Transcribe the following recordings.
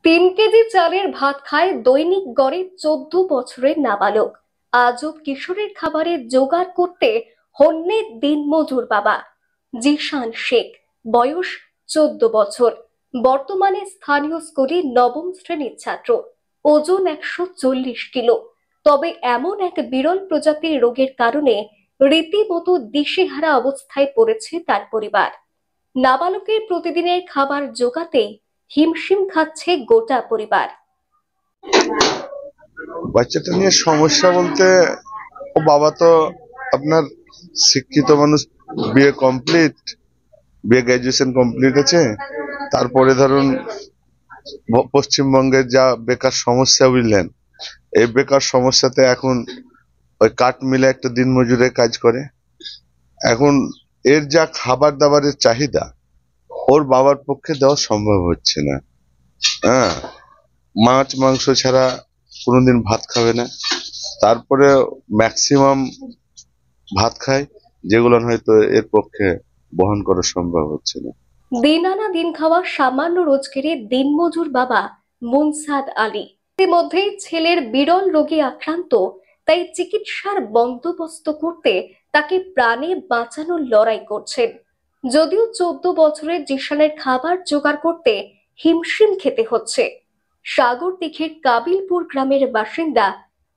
3 KG চালের ভাত খায় দৈনিক গড়ে 14 বছরের নাবালক। আজব কিশোরের খাবারের জোগাড় করতে হন্যে দিনমজুর বাবা। জিশান শেখ, বয়স 14 বছর, বর্তমানে স্থানীয় স্কুলে নবম শ্রেণীর ছাত্র। ওজন 140 কিলো। তবে এমন এক বিরল প্রজাতির রোগের কারণে রীতিমতো দিশেহারা অবস্থায় পড়েছে তার পরিবার। নাবালকের প্রতিদিনের খাবার জোগাতে হিমশিম খাচ্ছে গোটা পরিবার। বাচ্চাটা নিয়ে সমস্যা বলতে, ও বাবা তো আপনার শিক্ষিত মানুষ, BA complete, BA graduation complete আছে। তারপরে ধরুন পশ্চিমবঙ্গের যা বেকার সমস্যা বুঝলেন, এই বেকার সমস্যাতে এখন ওই কাঠ মিলে একটা দিনমজুরে কাজ করে। এখন এর যা খাবার দাবারের চাহিদা, ওর বাবার পক্ষে দেওয়া সম্ভব হচ্ছে না। হ্যাঁ, মাছ মাংস ছাড়া কোনোদিন ভাত খাবে না। তারপরে ম্যাক্সিমাম ভাত খায়, যেগুলো হয়তো এর পক্ষে বহন করা সম্ভব হচ্ছে না। দিন আনা দিন খাওয়া সামান্য রোজগারের দিনমজুর বাবা মুনসাদ আলী ইতিমধ্যেই ছেলের বিরল রোগে আক্রান্ত। তাই চিকিৎসার বন্দোবস্ত করতে তাকে প্রাণে বাঁচানোর লড়াই করছেন। যদিও 14 বছরের জিশানের খাবার জোগাড় করতে হিমশিম খেতে হচ্ছে। সাগরদিঘির কাবিলপুর গ্রামের বাসিন্দা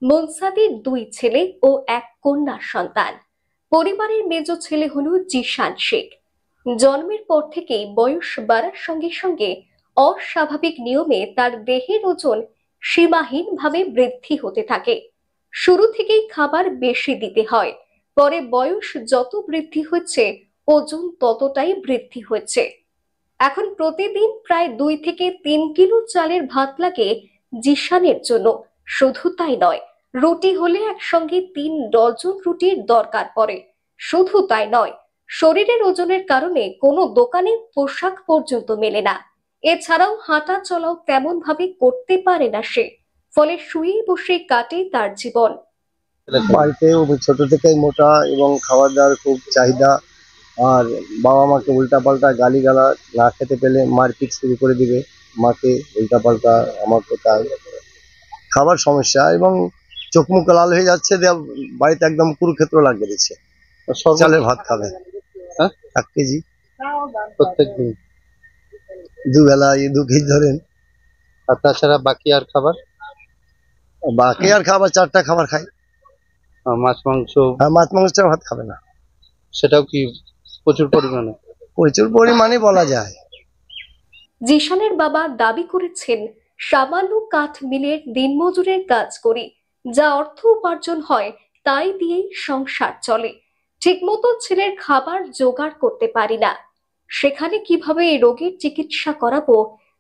মুনসাদের 2 ছেলে ও এক কন্যার সন্তান। পরিবারের মেজ ছেলে হলো জিশান শেখ। জন্মের পর থেকেই বয়স বাড়ার সঙ্গে সঙ্গে অস্বাভাবিক নিয়মে তার দেহের ওজন সীমাহীনভাবে বৃদ্ধি হতে থাকে। শুরু থেকেই খাবার বেশি দিতে হয়, পরে বয়স যত বৃদ্ধি হচ্ছে ওজন ততটাই বৃদ্ধি হচ্ছে। এখন প্রতিদিন প্রায় 2 থেকে 3 কিলো চালের ভাত লাগে জিশানের জন্য। শুধু তাই নয়, রুটি হলে একসঙ্গে 3 ডজন রুটির দরকার পড়ে। শুধু তাই নয়, শরীরের ওজনের কারণে কোনো দোকানে পোশাক পর্যন্ত মেলে না। এছাড়াও হাঁটা চলাও তেমন ভাবে করতে পারে না সে। ফলে শুয়ে বসে কাটে তার জীবন। বাড়িতে ছোট থেকেই মোটা এবং খাবার দাবার খুব চাহিদা। আর বাবা মাকে উল্টাপাল্টা গালিগালাজ, না খেতে পেলে মারপিট শুরু করে দিবে মাকে, উল্টাপাল্টা আমাকে। তাই খাবার সমস্যা এবং চোখ মুখ লাল হয়ে যাচ্ছে, বাড়িতে একদম কুরুক্ষেত্র লাগিয়ে দিচ্ছে। চালের ভাত খাবে, হ্যাঁ 1 কেজি প্রত্যেক দিন, দুবেলা 2 কেজি ধরেন। আর তাছাড়া বাকি আর খাবার 4টা খাবার খাই। মাছ মাংস? হ্যাঁ, মাছ মাংস ভাত খাবে না। সেটাও কি প্রচুর পরিমাণে? প্রচুর পরিমাণে বলা যায়। জিশানের বাবা দাবি করেছেন, সামান্য কাঠ মিলের দিনমজুরের কাজ করি, যা অর্থ উপার্জন হয় তাই দিয়েই সংসার চলে। ঠিকমতো ছেলের খাবার জোগাড় করতে পারি না। সেখানে কিভাবে এই রোগের চিকিৎসা করাবো,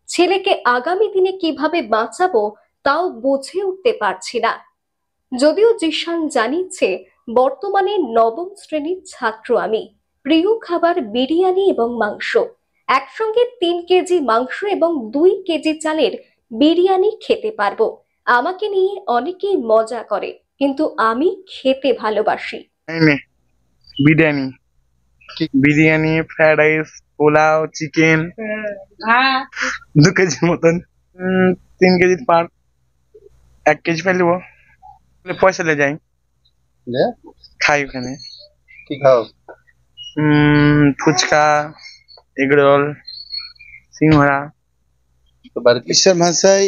ছেলেকে আগামী দিনে কিভাবে বাঁচাবো তাও বুঝে উঠতে পারছি না। যদিও জিশান জানিয়েছে, বর্তমানে নবম শ্রেণীর ছাত্র আমি। প্রিয় খাবার বিরিয়ানি এবং মাংস। একসঙ্গে 3 কেজি মাংস এবং 2 কেজি চালের বিরিয়ানি খেতে পারবো। আমাকে নিয়ে অনেকেই মজা করে, কিন্তু আমি খেতে ভালোবাসি। Biryani, biryani, fried rice, pulao, chicken, 2 কেজির মতন, 3 কেজি পার, 1 কেজি ফেলে দেবো, পয়সা লে যাই খাই ওখানে। কি খাও? ফুচকা, এগরোল, সিংহরা। চিকিৎসার ভাষায়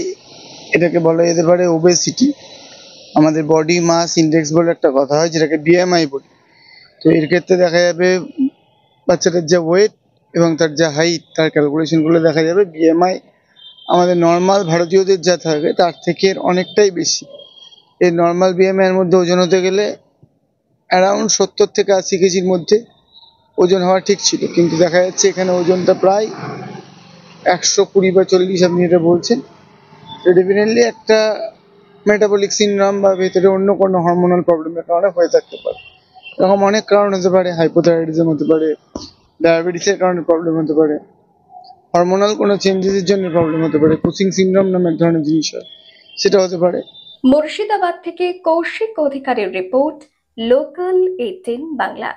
এটাকে বলা যেতে পারে ওবেসিটি। আমাদের বডি মাস ইন্ডেক্স বলে একটা কথা হয়, যেটাকে বিএমআই বলি। তো এর ক্ষেত্রে দেখা যাবে বাচ্চাটার যা ওয়েট এবং তার যা হাইট, তার ক্যালকুলেশনগুলো দেখা যাবে বিএমআই আমাদের নর্মাল ভারতীয়দের যা থাকে তার থেকে অনেকটাই বেশি। এই নর্মাল বিএমআই এর মধ্যে ওজন হতে গেলে অ্যারাউন্ড 70 থেকে 80 কেজির মধ্যে ওজন হওয়া ঠিক ছিল, কিন্তু দেখা যাচ্ছে এখানে ওজনটা প্রায় 120 বা 40 আপনি এটা বলছেন। ডেফিনেটলি একটা মেটাবলিক সিনড্রোম বা ভেতরে অন্য কোনো হরমোনাল প্রবলেমের কারণে হয়ে থাকতে পারে। এরকম অনেক কারণ হতে পারে, হাইপোথাইরয়েডিজম হতে পারে, ডায়াবেটিসের কারণে প্রবলেম হতে পারে, হরমোনাল কোনো চেঞ্জেসের জন্য প্রবলেম হতে পারে, কুসিং সিনড্রোম নামে এক ধরনের জিনিস হয়, সেটা হতে পারে। মুর্শিদাবাদ থেকে কৌশিক অধিকারের রিপোর্ট, লোকাল 18 বাংলা।